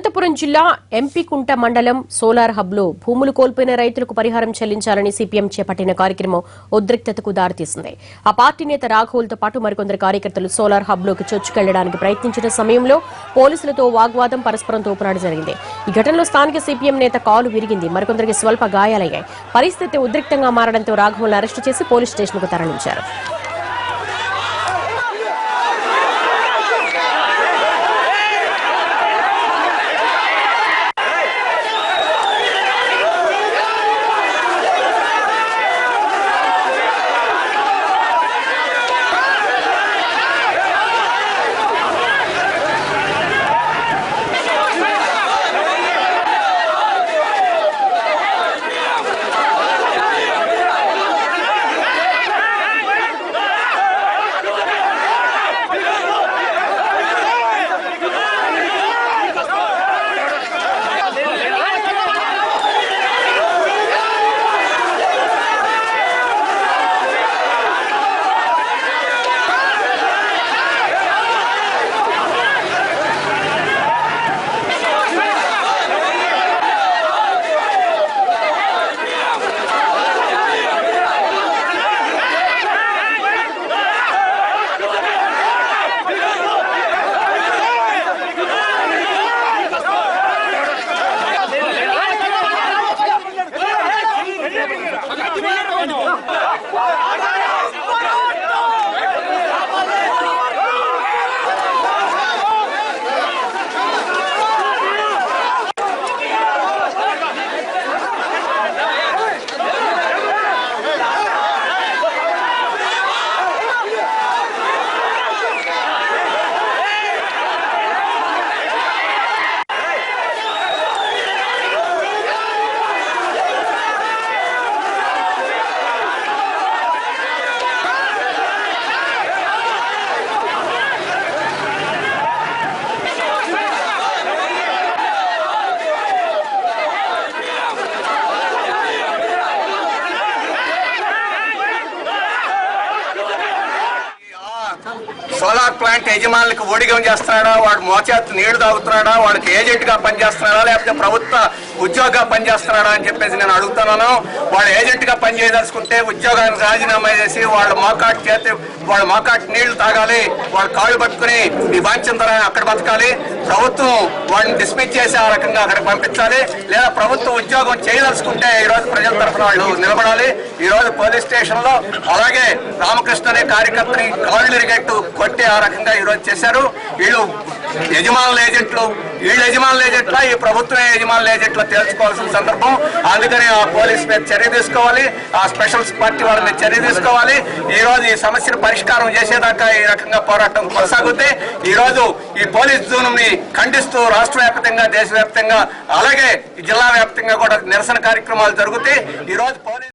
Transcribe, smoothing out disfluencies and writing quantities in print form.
అనంతపురం జిల్లా ఎంపీకుంట మండలం సోలార్ హబ్లో భూములు కోల్పోయిన రైతులకు పరిహారం చెల్లించాలని సిపిఎం చేపట్టిన కార్యక్రమం ఉద్రిక్తతకు దారితీసింది. ఆ పార్టీ నేత రాఘవులతో పాటు మరికొందరు కార్యకర్తలు సోలార్ హబ్లోకి చొచ్చుకెళ్లడానికి ప్రయత్నించిన సమయంలో పోలీసులతో వాగ్వాదం, పరస్పరం తోపులాట జరిగింది. ఈ ఘటనలో స్థానిక సిపిఎం నేత కాలు విరిగింది. మరికొందరికి స్వల్ప గాయాలయ్యాయి. పరిస్థితి ఉద్రిక్తంగా మారడంతో రాఘవులను అరెస్టు చేసి పోలీస్ స్టేషన్కు తరలించారు. సోలార్ ప్లాంట్ యజమానులకు ఓడిగం చేస్తున్నాడా, వాడు మోచేత్తు నీళ్లు తాగుతున్నాడా, వాడికి ఏజెంట్ గా పనిచేస్తున్నాడా, లేకపోతే ప్రభుత్వ ఉద్యోగంగా పనిచేస్తున్నాడా అని చెప్పేసి నేను అడుగుతున్నాను. వాడు ఏజెంట్ గా పనిచేయదలుచుకుంటే ఉద్యోగానికి రాజీనామా చేసి వాళ్ళ మోకాటి నీళ్లు తాగాలి, వాళ్ళ కాళ్ళు పట్టుకుని ఈ వాంఛింతరాన్ని అక్కడ బతకాలి. ప్రభుత్వం వాడిని డిస్మిస్ చేసి ఆ రకంగా అక్కడికి పంపించాలి. లేదా ప్రభుత్వ ఉద్యోగం చేయదలుచుకుంటే ఈ రోజు ప్రజల తరఫున వాళ్ళు నిలబడాలి. ఈ రోజు పోలీస్ స్టేషన్ లో అలాగే రామకృష్ణ అనే కార్యకర్తని కాళ్ళు ఇరిగట్టు కొట్టి ఆ రకంగా ఈ రోజు చేశారు. వీళ్ళు యజమానుల ఏజెంట్లు, వీళ్ళు యజమానుల ఏజెంట్ల, ఈ ప్రభుత్వ యజమానుల ఏజెంట్ల తెలుసుకోవాల్సిన సందర్భం. అందుకని ఆ పోలీస్ మీద చర్య తీసుకోవాలి, ఆ స్పెషల్ పార్టీ వాళ్ళ మీద చర్య తీసుకోవాలి. ఈ రోజు ఈ సమస్యను పరిష్కారం చేసేదాకా ఈ రకంగా పోరాటం కొనసాగుతుంది. ఈ రోజు ఈ పోలీస్ జూన్ని ఖండిస్తూ రాష్ట్ర వ్యాప్తంగా, దేశవ్యాప్తంగా, అలాగే జిల్లా వ్యాప్తంగా కూడా నిరసన కార్యక్రమాలు జరుగుతాయి. ఈ రోజు పోలీస్